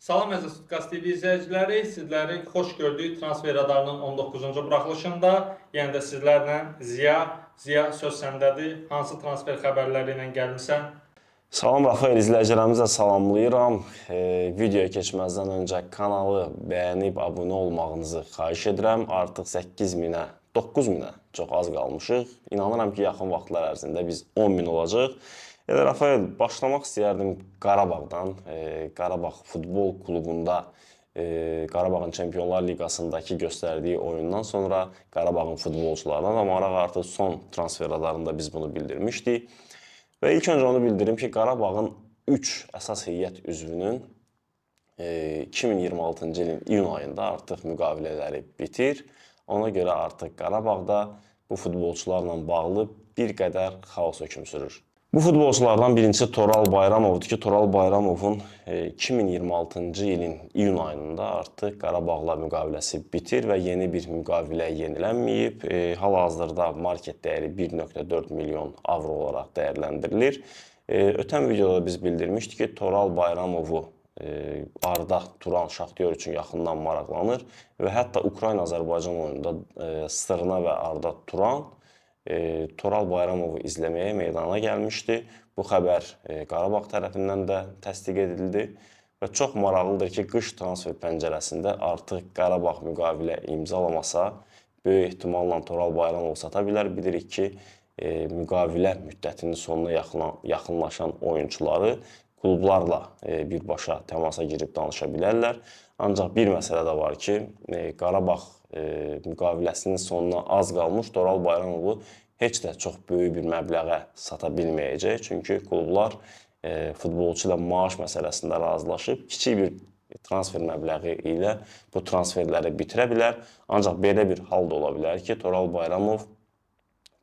Salam əziz Tutqas TV izləyiciləri, sizləri xoş gördük transfer radarının 19-cu buraxılışında. Yəni də sizlərlə Ziya söz səndədir. Hansı transfer xəbərləri ilə gəlmisən? Salam Rafael, izləyicilərimizə salamlayıram. Videoya keçməzdən öncə kanalı bəyənib abunə olmağınızı xahiş edirəm. Artıq 8.000-ə, 9.000-ə çox az qalmışıq. İnanıram ki, yaxın vaxtlar ərzində biz 10.000 olacaq. Rafael, başlamaq istəyərdim Qarabağdan. Qarabağ futbol klubunda Qarabağın Çempionlar Liqasındakı göstərdiyi oyundan sonra Qarabağın futbolçularına da maraq artıq son transfer radarında biz bunu bildirmişdik. Və ilk öncə onu bildirim ki, Qarabağın 3 əsas heyət üzvünün 2026-cı ilin iyun ayında artıq müqavilələri bitir. Ona görə artıq Qarabağda bu futbolçularla bağlı bir qədər xaos hökm sürür. Bu futbolçulardan birincisi Toral Bayramovdur ki, Toral Bayramovun 2026-cı ilin iyun ayında artıq Qarabağla müqaviləsi bitir və yeni bir müqavilə yenilənməyib. Hal-hazırda market dəyəri 1.4 milyon avro olaraq dəyərləndirilir. Ötən videoda biz bildirmişdik ki, Toral Bayramovu Arda Turan Şaxtyor üçün yaxından maraqlanır və hətta Ukrayna-Azərbaycan oyununda Strna və Arda Turan Toral Bayramovu izləməyə meydana gəlmişdi. Bu xəbər Qarabağ tərəfindən də təsdiq edildi və çox maraqlıdır ki, qış transfer pəncərəsində artıq Qarabağ müqavilə imzalamasa, böyük ehtimalla Toral Bayramov sata bilər. Bilirik ki, müqavilə müddətinin sonuna yaxınlaşan oyunçuları klublarla birbaşa təmasa girib danışa bilərlər. Ancaq bir məsələ də var ki, Qarabağ müqaviləsinin sonuna az qalmış Toral Bayramovu heç də çox böyük bir məbləğə sata bilməyəcək. Çünki klublar futbolçu ilə maaş məsələsində razılaşıb, kiçik bir transfer məbləği ilə bu transferləri bitirə bilər. Ancaq belə bir hal da ola bilər ki, Toral Bayramov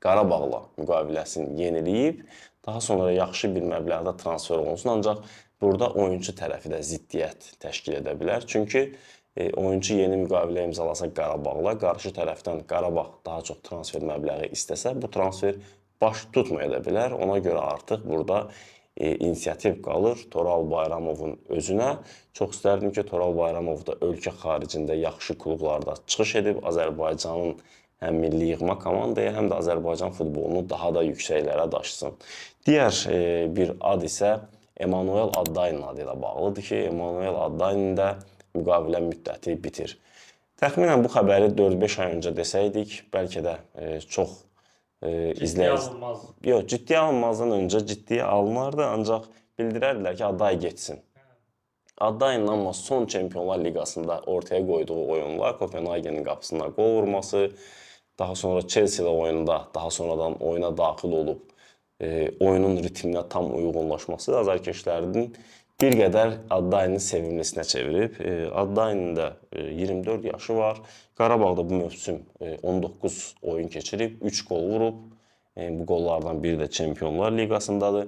Qarabağla müqaviləsini yeniləyib, daha sonra yaxşı bir məbləğdə transfer olunsun. Ancaq burada oyuncu tərəfi də ziddiyyət təşkil edə bilər. Çünki oyuncu yeni müqavilə imzalasa Qarabağla, qarşı tərəfdən Qarabağ daha çox transfer məbləği istəsə, bu transfer baş tutmaya da bilər. Ona görə artıq burada inisiativ qalır Toral Bayramovun özünə. Çox istərdim ki, Toral Bayramov da ölkə xaricində yaxşı klublarda çıxış edib, Azərbaycanın həm milli yığma komandaya, həm də Azərbaycan futbolunu daha da yüksəklərə daşısın. Digər bir ad isə Emanuel Adday'ın adı ilə bağlıdır ki, Emanuel Adday'ın da müqavilə müddəti bitir. Təxminən bu xəbəri 4-5 ay öncə desəydik, bəlkə də çox ciddiyə alınmazdan öncə ciddiyə alınardı, ancaq bildirərdilər ki, Adday getsin. Adday'ın amma son Çempionlar Liqasında ortaya qoyduğu oyunlar, Kopenhagenin qapısına qol vurması, daha sonra Chelsea oyununda daha sonradan oyuna daxil olub oyunun ritminə tam uyğunlaşması azarkeşlərinin bir qədər Adday'ın sevimlisinə çevirib. Adday'ın da 24 yaşı var. Qarabağda bu mövsüm 19 oyun keçirib, 3 qol vurub. Bu qollardan biri də Çempionlar Liqasındadır.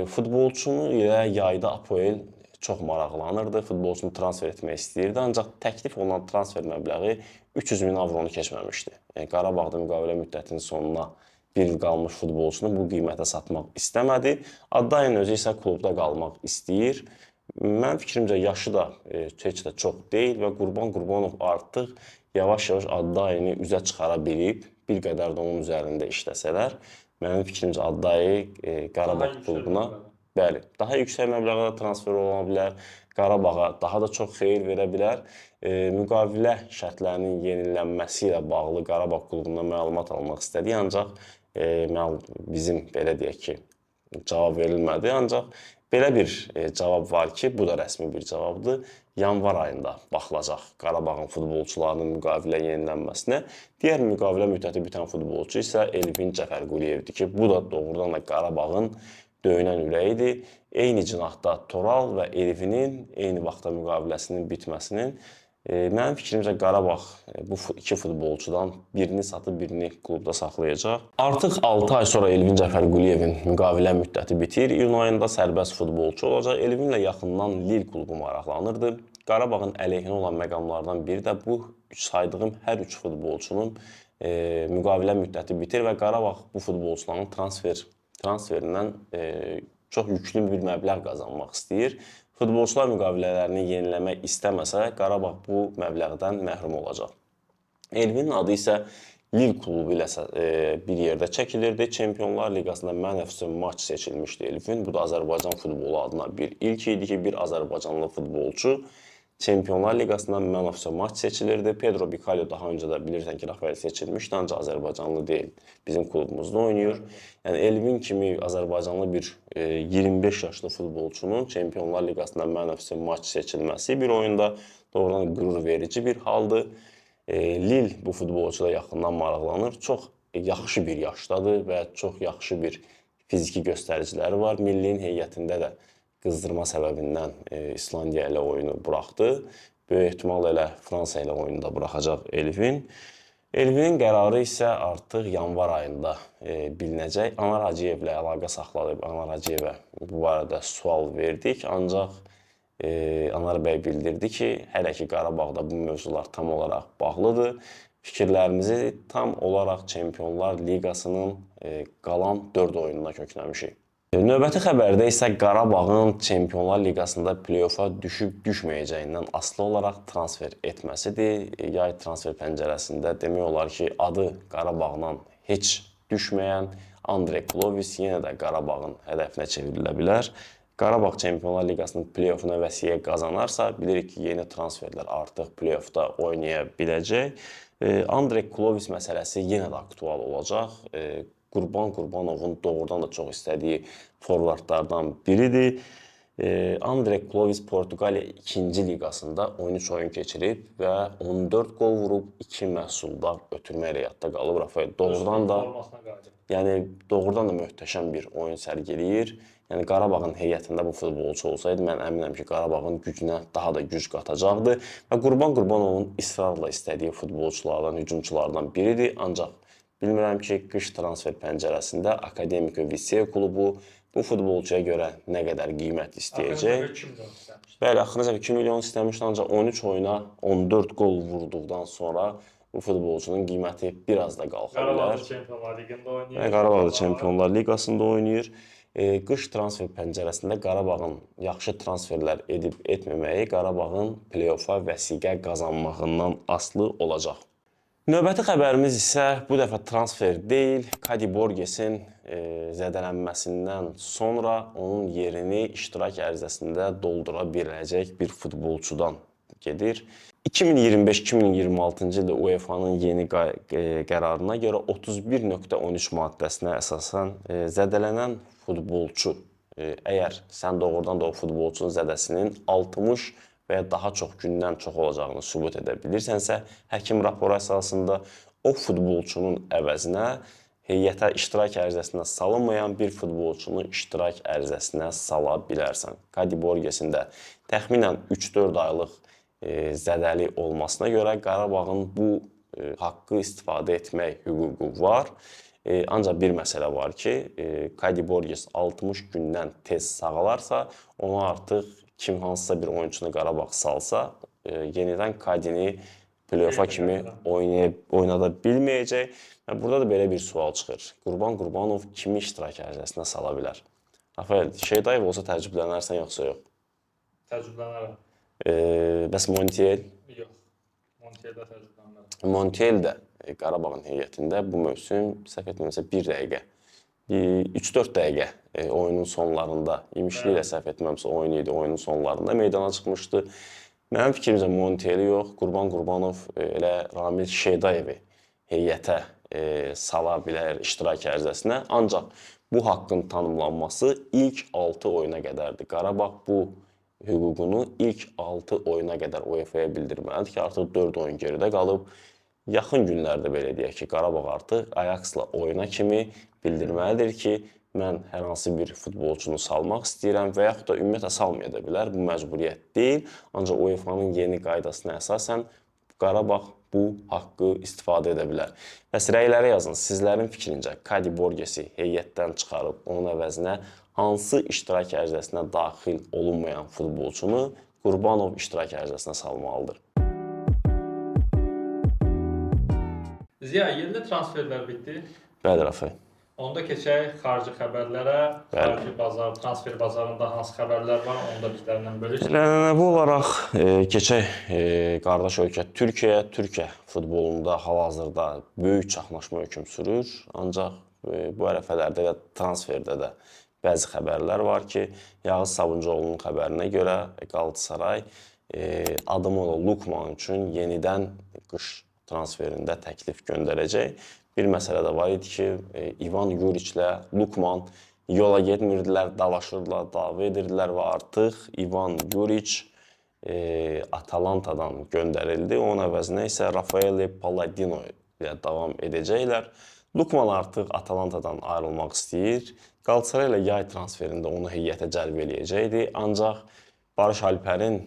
Futbolçunu ilə yayda Apoel çox maraqlanırdı. Futbolçunu transfer etmək istəyirdi. Ancaq təklif olunan transfer məbləği 300.000 avronu keçməmişdi. Qarabağda müqavilə müddətinin sonuna bir il qalmış futbolçunu bu qiymətə satmaq istəmədi. Adday'ın özü isə klubda qalmaq istəyir. Mənim fikrimcə yaşı da heç də çox deyil və Qurban Qurbanov artıq yavaş-yavaş Adday'ını üzə çıxara bilib. Bir qədər də onun üzərində işləsələr, mənim fikrimcə Adday'ı Qarabağ klubuna daha yüksək məbləğdə transfer ola bilər, Qarabağa daha da çox xeyir verə bilər. Müqavilə şərtlərinin yenilənməsi ilə bağlı Qarabağ klubundan məlumat almaq istədik, ancaq bizim belə deyək ki, cavab verilmədi. Ancaq belə bir cavab var ki, bu da rəsmi bir cavabdır. Yanvar ayında baxılacaq Qarabağın futbolçularının müqavilə yenilənməsinə. Digər müqavilə müddəti bitən futbolçu isə Elvin Cəfərquliyevdir ki, bu da doğrudan da Qarabağın döyünən ürəyidir. Eyni cinahda Toral və Elvinin eyni vaxtda müqaviləsinin bitməsinin mənim fikrimcə Qarabağ bu iki futbolçudan birini satıb, birini klubda saxlayacaq. Artıq 6 ay sonra Elvin Cəfərquliyevin müqavilə müddəti bitir. İyun ayında sərbəst futbolçu olacaq. Elvinlə yaxından Lil klubu maraqlanırdı. Qarabağın əleyhinə olan məqamlardan biri də bu saydığım hər 3 futbolçunun müqavilə müddəti bitir və Qarabağ bu futbolçuların transferindən çox yüklü bir məbləğ qazanmaq istəyir Futbolçular müqavilələrini yeniləmək istəməsə, Qarabağ bu məbləğdən məhrum olacaq. Elvinin adı isə Lil klubu ilə bir yerdə çəkilirdi. Çempionlar Liqasında Man of the Match seçilmişdi Elvin. Bu da Azərbaycan futbolu adına bir ilk idi ki, bir Azərbaycanlı futbolçu Çempionlar Liqasında Man of the Match seçilirdi. Pedro Bicalho daha öncə də bilirsən ki, Rafael seçilmişdi, ancaq Azərbaycanlı deyil. Bizim klubumuzda oynayır. Yəni Elvin kimi Azərbaycanlı bir 25 yaşlı futbolçunun Çempionlar Liqasında Man of the Match seçilməsi bir oyunda doğrudan qürur verici bir haldır. Lil bu futbolçuda yaxından maraqlanır. Çox yaxşı bir yaşdadır və çox yaxşı bir fiziki göstəriciləri var. Millinin heyətində də qızdırma səbəbindən İslandiya ilə oyunu buraxdı. Böyük ehtimal elə Fransa ilə oyunu da buraxacaq Elvin. Elvinin qərarı isə artıq yanvar ayında bilinəcək. Anar Hacıyevlə əlaqə saxladıq. Anar Hacıyevə bu barədə sual verdik. Ancaq Anar bəy bildirdi ki, hələ ki Qarabağda bu mövzular tam olaraq bağlıdır. Fikirlərimizi tam olaraq Çempionlar Liqasının qalan 4 oyununa kökləmişik. Növbəti xəbərdə isə Qarabağın Çempionlar Liqasında play-offa düşüb-düşməyəcəyindən asılı olaraq transfer etməsidir. Yay transfer pəncərəsində demək olar ki, adı Qarabağdan heç düşməyən Andrey Klovis yenə də Qarabağın hədəfinə çevrilə bilər. Qarabağ Çempionlar Liqasının play-offuna vəsiqə qazanarsa, bilirik ki, yeni transferlər artıq play-offda oynaya biləcək. Andrey Klovis məsələsi yenə də aktual olacaq. Qurban Qurbanovun doğrudan da çox istədiyi forvardlardan biridir. Andrey Klovis Portuqaliya 2-ci liqasında 13 oyun keçirib və 14 qol vurub 2 məhsuldar ötürmə rəyatda qalıb. Rafael doğrudan da möhtəşəm bir oyun sərgiləyir. Yəni Qarabağın heyətində bu futbolçu olsaydı, mən əminəm ki, Qarabağın gücünə daha da güc qatacaqdı və Qurban Qurbanovun israrla istədiyi futbolçulardan, hücumçulardan biridir. Ancaq bilmirəm ki, qış transfer pəncərəsində Akademiko Visey klubu bu futbolçuya görə nə qədər qiymət istəyəcək. Bəli, axırıncə 2 milyon istəmişdi, ancaq 13 oyuna 14 qol vurduqdan sonra bu futbolçunun qiyməti biraz da qalxa bilər. Qarabağ da Çempionlar Liqasında oynayır. Qış transfer pəncərəsində Qarabağın yaxşı transferlər edib etməməyi Qarabağın play-offa vəsiqə qazanmağından asılı olacaq. Növbəti xəbərimiz isə bu dəfə transfer deyil, Kadi Borgesin zədələnməsindən sonra onun yerini iştirak ərizəsində doldura biləcək bir futbolçudan gedir. 2025-2026-cı ildə UEFA-nın yeni qərarına görə 31.13 maddəsinə əsasən zədələnən futbolçu, əgər sən doğrudan da o futbolçunun zədəsinin 60 və ya daha çox gündən çox olacağını sübut edə bilirsənsə, həkim raporu əsasında o futbolçunun əvəzinə heyətə iştirak ərizəsinə salınmayan bir futbolçunu iştirak ərizəsinə sala bilərsən. Kadi Borgesin də təxminən 3-4 aylıq zədəli olmasına görə Qarabağın bu haqqı istifadə etmək hüququ var. Ancaq bir məsələ var ki, Kadi Borges 60 gündən tez sağalarsa, ona artıq kim hansısa bir oyunçunu Qarabağ salsa, yenidən Kadini play-offa kimi oynada bilməyəcək. Burada da belə bir sual çıxır. Qurban Qurbanov kimi iştirak ərizəsinə sala bilər? Rafael, Şeydayev olsa təəccüblənərsən yoxsa yox? Təəccüblənərəm. Bəs Montiel? Yox, Montieldə təəccüblənərəm. Montiel də Qarabağın heyətində bu mövsüm səhv etmirəmsə 1 dəqiqə, 3-4 dəqiqə oyunun sonlarında, imişli ilə səhv etmirəmsə oyun idi, oyunun sonlarında meydana çıxmışdı. Mənim fikrimcə Montieli yox, Qurban Qurbanov elə Ramil Şeydayevi heyətə sala bilər iştirak ərizəsinə. Ancaq bu haqqın tanımlanması ilk 6 oyuna qədərdir. Qarabağ bu hüququnu ilk 6 oyuna qədər UEFA-ya bildirməlidir ki, artıq 4 oyun geridə qalıb. Yaxın günlərdə belə deyək ki, Qarabağ artıq Ajax-la oyuna kimi bildirməlidir ki, mən hər hansı bir futbolçunu salmaq istəyirəm və yaxud da ümumiyyətlə salmaya da bilər. Bu məcburiyyət deyil. Ancaq UEFA-nın yeni qaydasına əsasən Qarabağ bu haqqı istifadə edə bilər. Bəs rəyləri yazın. Sizlərin fikrincə Kadi Borgesi heyətdən çıxarıb onun əvəzinə hansı iştirak ərizəsinə daxil olunmayan futbolçunu Qurbanov iştirak ərizəsinə salmalıdır? Ziya, yerli transferlər bitdi. Bəli, Rafael. Onda keçək xarici xəbərlərə. Xarici bazar, transfer bazarında hansı xəbərlər var, onu da bizlərlə bölüş. Ənənəvi olaraq keçək qardaş ölkə Türkiyəyə. Türkiyə futbolunda hal-hazırda böyük çaxnaşma hökm sürür. Ancaq bu ərəfələrdə və transferdə də bəzi xəbərlər var ki, Yağız Sabuncuoğlu'nun xəbərinə görə Galatasaray Adamola Lukman üçün yenidən qış transferində təklif göndərəcək. Bir məsələ də var idi ki, İvan Yuriçlə Lukman yola getmirdilər, dalaşırdılar, dava edirdilər və artıq İvan Yuriç Atalantadan göndərildi. Onun əvəzinə isə Rafael Palladino ilə davam edəcəklər. Lukman artıq Atalantadan ayrılmaq istəyir. Galatasaray ilə yay transferində onu heyətə cəlb eləyəcəkdi. Ancaq Barış Alper'in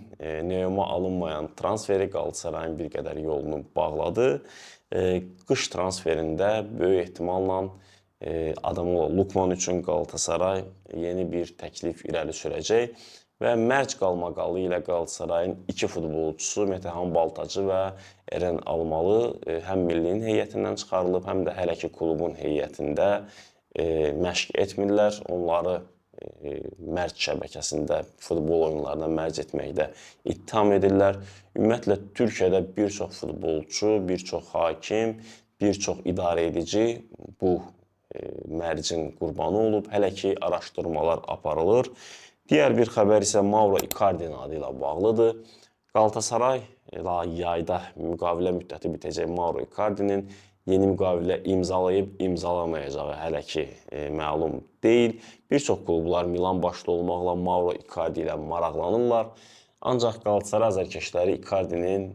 Neoma alınmayan transferi Galatasarayın bir qədər yolunu bağladı. Qış transferində böyük ehtimalla Adamola Lukman üçün Galatasaray yeni bir təklif irəli sürəcək və mərc qalmaqalı ilə Galatasarayın iki futbolçusu Metehan Baltacı və Eren Almalı həm millinin heyətindən çıxarılıb, həm də hələ ki klubun heyətində məşq etmirlər. Onları mərc şəbəkəsində futbol oyunlarına mərc etməkdə ittiham edirlər. Ümumiyyətlə, Türkiyədə bir çox futbolçu, bir çox hakim, bir çox idarə edici bu mərcin qurbanı olub. Hələ ki, araşdırmalar aparılır. Digər bir xəbər isə Mauro Icardi adı ilə bağlıdır. Galatasaray yayda müqavilə müddəti bitəcək Mauro Icardi'nin yeni müqavilə imzalayıb imzalamayacağı hələ ki məlum deyil. Bir çox klublar Milan başda olmaqla Mauro Icardi ilə maraqlanırlar. Ancaq Galatasaray azarkeşləri Icardi'nin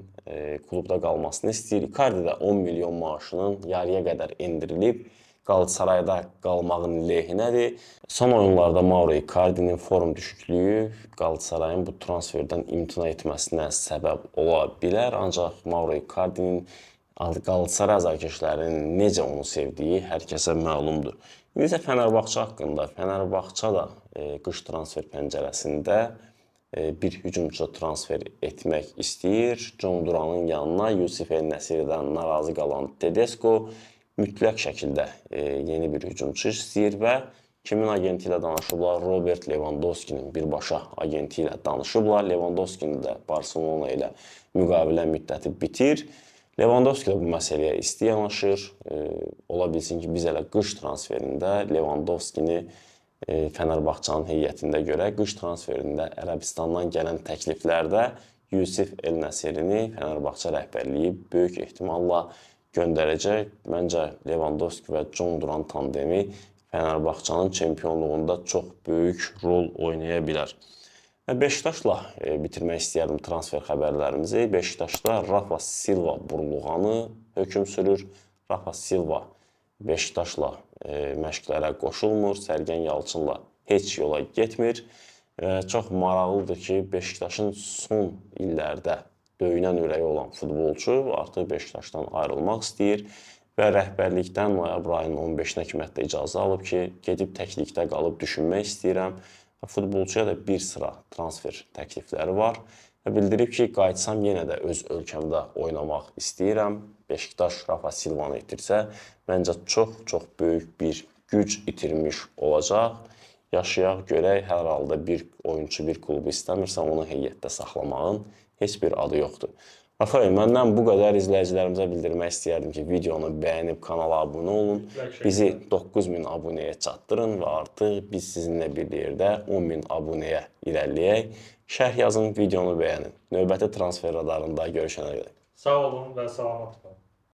klubda qalmasını istəyir. Icardi də 10 milyon maaşının yarıya qədər endirilib Galatasarayda qalmağın lehinədir. Son oyunlarda Mauro Icardi'nin form düşüklüyü Galatasarayın bu transferdən imtina etməsinə səbəb ola bilər. Ancaq Mauro Icardi'nin Galatasaray azarkeşlərinin necə onu sevdiyi hər kəsə məlumdur. İndi isə Fənərbağça haqqında. Fənərbağça da qış transfer pəncərəsində bir hücumçu transfer etmək istəyir. John Duran'ın yanına Yusuf El-Nəsirdən narazı qalan Tedesco mütləq şəkildə yeni bir hücumçu istəyir və kimin agenti ilə danışıblar? Robert Lewandowski'nin birbaşa agenti ilə danışıblar. Lewandowski'nin də Barcelona ilə müqavilə müddəti bitir. Lewandowski də bu məsələyə isti yanaşır. Ola bilsin ki, biz elə qış transferində Lewandowski'ni Fənərbağçanın heyətində görə qış transferində Ərəbistandan gələn təkliflərdə Yusuf El-Nəsirini Fənərbağça rəhbərliyi böyük ehtimalla göndərəcək. Məncə Lewandowski və John Duran tandemi Fənərbağçanın çempionluğunda çox böyük rol oynaya bilər. Beşiktaşla bitirmək istəyərdim transfer xəbərlərimizi. Beşiktaşda Rafa Silva burulğanı hökm sürür. Rafa Silva Beşiktaşla məşqlərə qoşulmur. Sərgən Yalçınla heç yola getmir. Çox maraqlıdır ki, Beşiktaşın son illərdə döyünən ürəyi olan futbolçu artıq Beşiktaşdan ayrılmaq istəyir və rəhbərlikdən noyabr ayının 15-nə kimi hətta icazə alıb ki, gedib təklikdə qalıb düşünmək istəyirəm. Futbolçuya da bir sıra transfer təklifləri var və bildirib ki, qayıtsam yenə də öz ölkəmdə oynamaq istəyirəm. Beşiktaş Rafa Silvanı itirsə, məncə çox böyük bir güc itirmiş olacaq. Yaşayaq, görək, hər halda bir oyunçu bir klubu istəmirsə, onu heyətdə saxlamağın heç bir adı yoxdur. Rafael, məndən bu qədər. İzləyicilərimizə bildirmək istəyərdim ki, videonu bəyənib kanala abunə olun. Bizi 9000 abunəyə çatdırın və artıq biz sizinlə bir yerdə 10.000 abunəyə irəliləyək. Şərh yazın, videonu bəyənin. Növbəti transfer radarında görüşənə qədər. Sağ olun və salamat qalın.